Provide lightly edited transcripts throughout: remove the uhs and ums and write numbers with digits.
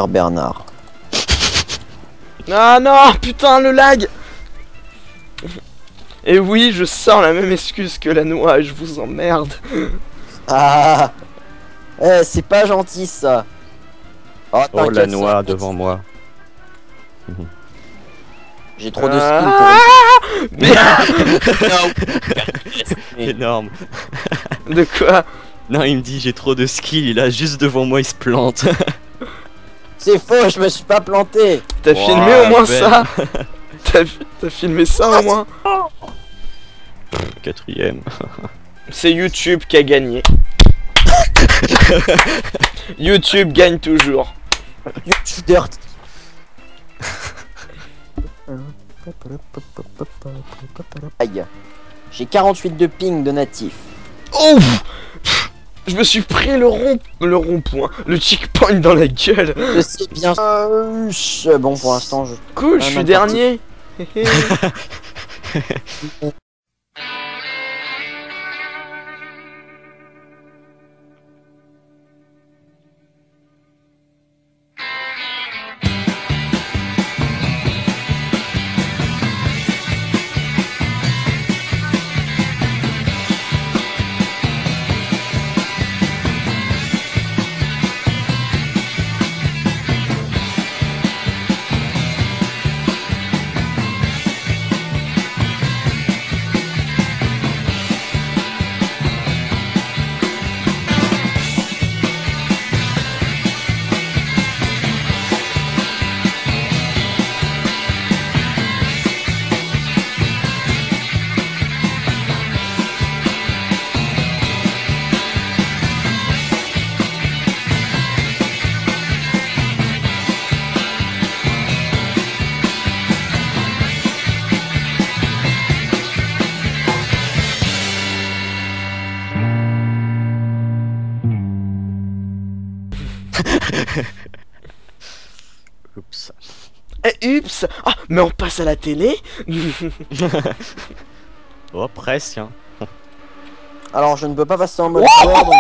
Bernard. Ah non, putain, le lag. Et oui, je sors la même excuse que la noix, je vous emmerde. Ah, c'est pas gentil ça. Oh la noix devant moi. J'ai trop de skills pour... Énorme. De quoi? Non, il me dit j'ai trop de skill, il a juste devant moi, il se plante. C'est faux, je me suis pas planté. T'as filmé au moins belle. ça? T'as filmé ça au moins? Quatrième. C'est YouTube qui a gagné. YouTube gagne toujours. YouTube Dirt. Aïe. J'ai 48 de ping de natif. Oh! Je me suis pris le rond-point, le checkpoint dans la gueule. Je sais bien. Bon, pour l'instant, je... Cool, je suis dernier. Oups. Ups. Ah, mais on passe à la télé. Oh, presque. Hein. Alors, je ne peux pas passer en mode Wow. joueur, donc...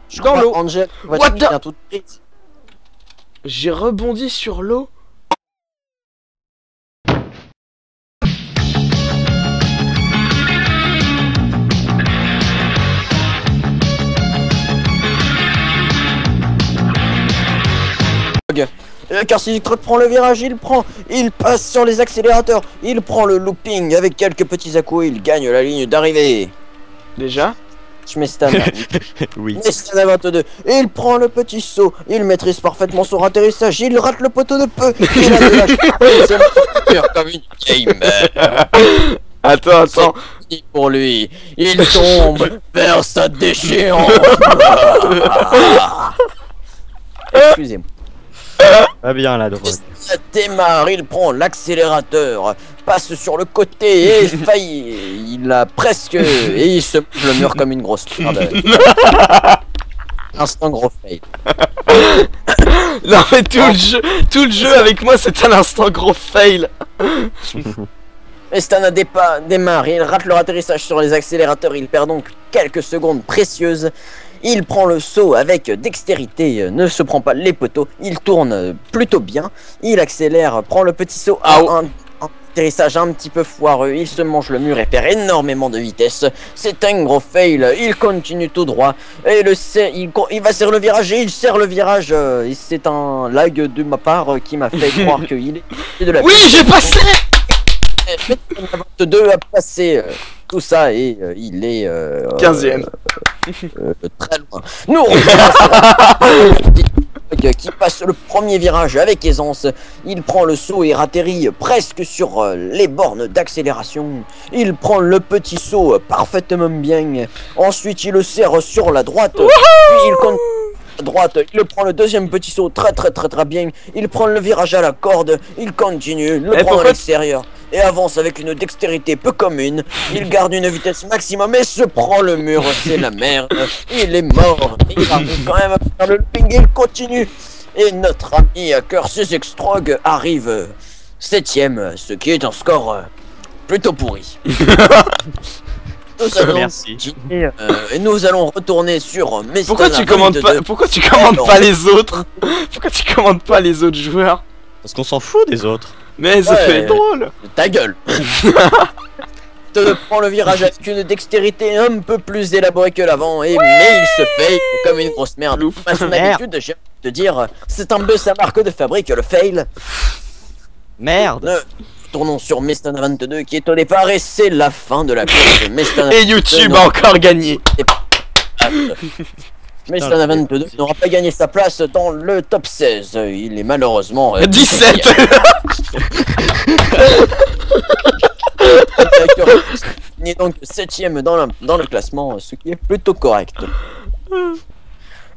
Je Dans crois l'eau. Angel va What te the- dire tout de suite. J'ai rebondi sur l'eau. Car si le truck prend le virage, il passe sur les accélérateurs, il prend le looping avec quelques petits à-coups, il gagne la ligne d'arrivée. Déjà? Je mets Stan. Oui. Mais Stan à 22. Il prend le petit saut, il maîtrise parfaitement son atterrissage, il rate le poteau de peu. Il a de la chance comme une gamer. Attends. C'est fini pour lui. Il tombe vers sa déchéance. Excusez-moi. Pas bien la drogue. Ça démarre, il prend l'accélérateur, passe sur le côté et faillit. Il a presque. Et il se mange le mur comme une grosse merde. Instant gros fail. Non mais tout le jeu avec moi c'est un instant gros fail. Et Stan a démarré, il rate leur atterrissage sur les accélérateurs, il perd donc quelques secondes précieuses. Il prend le saut avec dextérité, ne se prend pas les poteaux, il tourne plutôt bien. Il accélère, prend le petit saut à un atterrissage un petit peu foireux, il se mange le mur et perd énormément de vitesse. C'est un gros fail, il continue tout droit. Et il va serrer le virage et il serre le virage. Et c'est un lag de ma part qui m'a fait croire qu'il est de la... Oui, j'ai passé. 22 a passé tout ça et il est 15ème. très loin. Nous revenons qui passe le premier virage avec aisance. Il prend le saut et atterrit presque sur les bornes d'accélération. Il prend le petit saut parfaitement bien. Ensuite, il le serre sur la droite. Puis il continue à droite. Il prend le deuxième petit saut très bien. Il prend le virage à la corde. Il continue, le prend à l'extérieur et avance avec une dextérité peu commune. Il garde une vitesse maximum et se prend le mur. C'est la merde. Il est mort. Il arrive quand même à faire le looping et il continue. Et notre ami Cursus Extrog arrive 7ème, ce qui est un score plutôt pourri. Nous allons Merci. continuer, et nous allons retourner sur Mestana Pourquoi tu commandes 22. pas, pourquoi tu commandes pas les autres? Pourquoi tu commandes pas les autres joueurs? Parce qu'on s'en fout des autres. Mais ça Ouais. fait drôle. Ta gueule. Te prend le virage avec une dextérité un peu plus élaborée que l'avant, mais il se fait comme une grosse merde. Louf. À son Merde. habitude, j'aime te dire, c'est un peu sa marque de fabrique, le fail. Merde. Tournons sur Mestana 22 qui est au départ et c'est la fin de la course de Mestana. Et YouTube a encore gagné. Mestana 22 n'aura pas gagné sa place dans le top 16. Il est malheureusement 17. Il est donc 7ème dans le classement, ce qui est plutôt correct.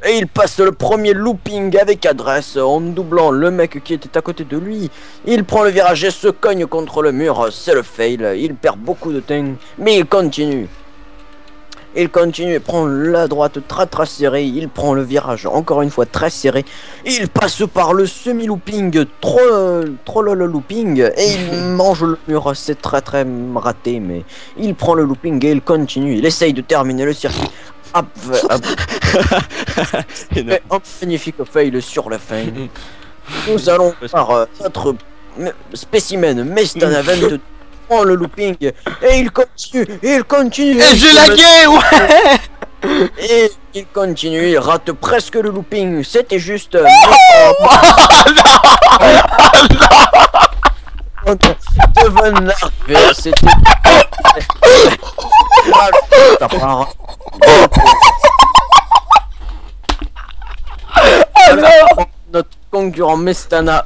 Et il passe le premier looping avec adresse en doublant le mec qui était à côté de lui. Il prend le virage et se cogne contre le mur, c'est le fail. Il perd beaucoup de temps, mais il continue. Il continue et prend la droite très serrée. Il prend le virage encore une fois très serré. Il passe par le semi-looping, trop le looping, et il mange le mur. C'est très raté, mais il prend le looping et il continue. Il essaye de terminer le circuit. Mais un magnifique fail sur la fin. Nous allons voir notre spécimen Mestana 22 prend le looping et il continue, Et j'ai lagué, ouais. et il continue, il rate presque le looping. C'était juste devant l'arrivée, c'était ta part. Alors, notre concurrent Mestana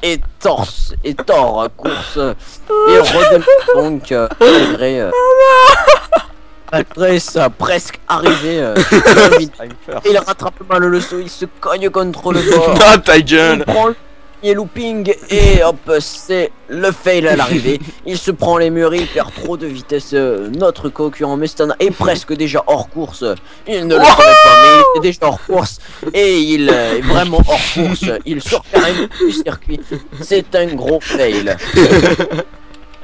est tort à course et redémarre donc malgré sa presque arrivée vite. Il rattrape mal le saut, il se cogne contre le bord. Non, ta Il gueule. prend le premier looping et hop, c'est le fail à l'arrivée. Il se prend les murs, il perd trop de vitesse. Notre concurrent Mestana est presque déjà hors course. Il ne le savait pas, mais il était déjà hors course. Et il est vraiment hors course. Il sort carrément du circuit. C'est un gros fail.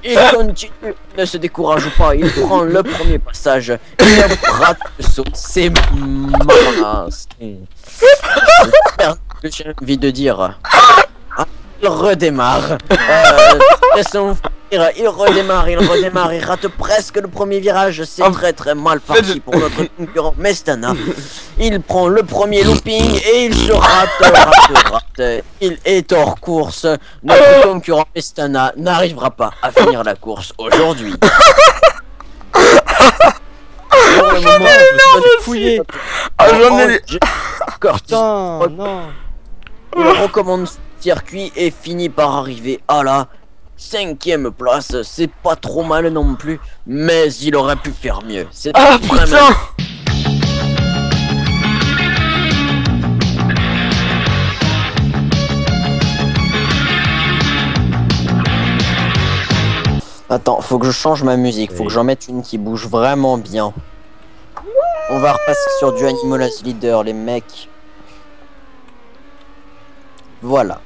Il continue, il ne se décourage pas, il prend le premier passage, il rate le saut, c'est marrant. J'ai envie de dire. Il redémarre. Laissons faire, il redémarre, il rate presque le premier virage. C'est très mal parti pour notre concurrent Mestana. Il prend le premier looping et il se rate. Il est hors course. Notre concurrent Mestana n'arrivera pas à finir la course aujourd'hui. Pour le moment, Fouillé. Ah, j'en ai. Putain, non. Il recommande ce circuit et finit par arriver à la 5ème place. C'est pas trop mal non plus, mais il aurait pu faire mieux. C'est Ah vraiment... putain. Attends, faut que je change ma musique, faut Oui. que j'en mette une qui bouge vraiment bien. On va repasser sur du Animal as Leader, les mecs. Voilà.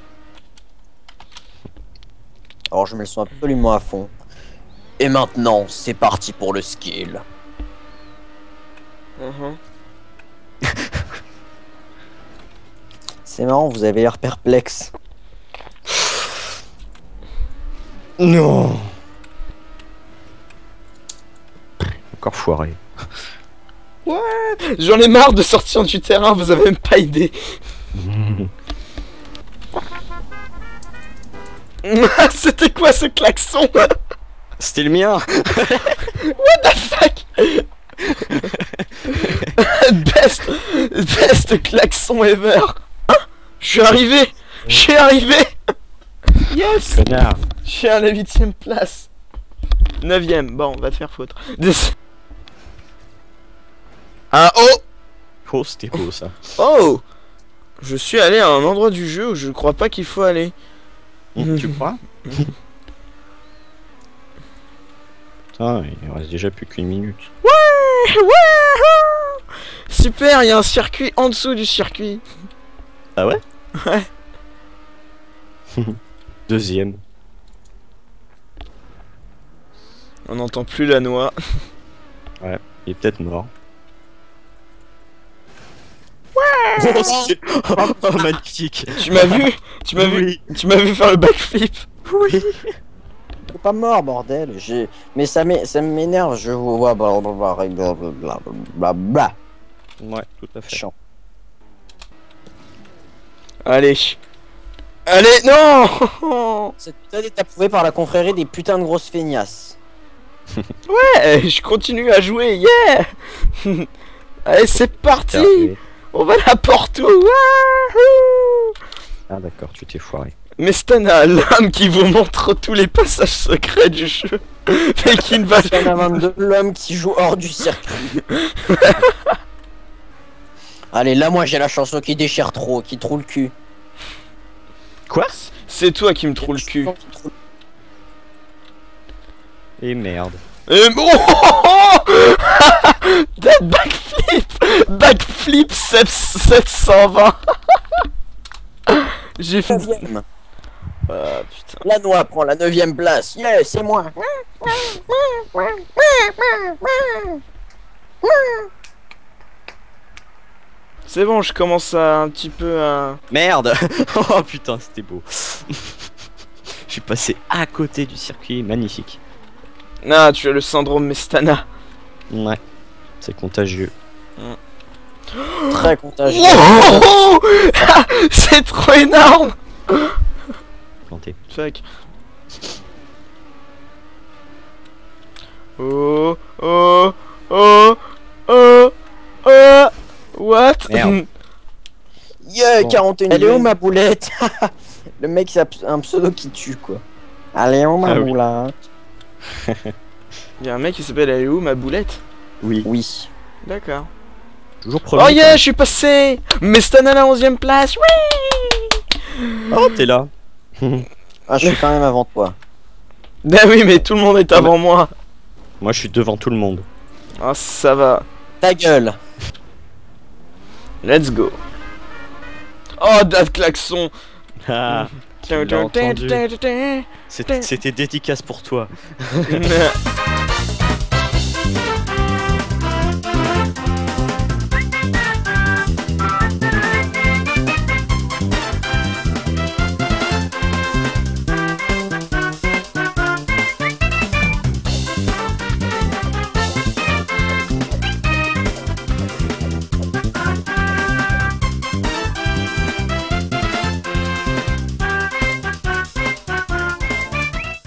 Alors je me le sens absolument à fond. Et maintenant, c'est parti pour le skill. C'est marrant, vous avez l'air perplexe. Non. Encore foiré. J'en ai marre de sortir du terrain, vous avez même pas idée. C'était quoi ce klaxon? C'était le mien. What the fuck? Best klaxon ever. Hein? Je suis arrivé. Yes. Connard. Je suis à la 8ème place. 9ème, bon, on va te faire foutre. Ah oh. Oh, c'était beau ça. Oh. Je suis allé à un endroit du jeu où je crois pas qu'il faut aller. Tu crois? Putain, il reste déjà plus qu'une minute. Super, il y a un circuit en dessous du circuit. Ah ouais? Ouais. Il est peut-être mort. Ouais. Oh, magnifique. Tu m'as vu? Tu m'as vu? Oui. Tu m'as vu faire le backflip? Oui. T'es pas mort, bordel. Mais ça m'énerve. Je vous vois. Blablabla. Ouais, tout à fait. Chiant. Allez. Allez, non. Cette putain est approuvée par la confrérie des putains de grosses feignasses. Ouais, je continue à jouer, yeah. Allez, c'est parti. Terminé. On va n'importe où. Wouhou. Ah d'accord, tu t'es foiré. Mais Stana, l'homme qui vous montre tous les passages secrets du jeu, mais qui ne va Stana 22, l'homme qui joue hors du circuit. Allez, là, moi, j'ai la chanson qui déchire trop, qui trouve le cul. Quoi? C'est toi qui me trouve le cul. Et merde. Et bon. That backflip 720. J'ai fait. 9ème. Ah putain. La noix prend la 9ème place. Yeah, c'est moi. C'est bon, je commence à un petit peu à. Merde. Oh putain, c'était beau. Je suis passé à côté du circuit, magnifique. Ah, tu as le syndrome Mestana. Ouais, c'est contagieux. Très contagieux. Oh c'est trop énorme. Planté. Fuck. Oh, oh, oh, oh, oh. What? Merde. Yeah, Bon. 41. Elle est où ma boulette? Le mec, c'est un pseudo qui tue, quoi. Allez, où ma Ah oui. boulette? Il y a un mec qui s'appelle Elle est où ma boulette? Oui. Oui. D'accord. Toujours premier. Oh yeah, je suis passé. Mestana à la 11ème place. Oui. Oh, t'es là. Ah, je suis quand même avant toi. Ben oui, mais tout le monde est avant moi. Moi, je suis devant tout le monde. Ah, ça va. Ta gueule. Let's go. Oh, that klaxon. Ah, tu l'as entendu. C'était dédicace pour toi.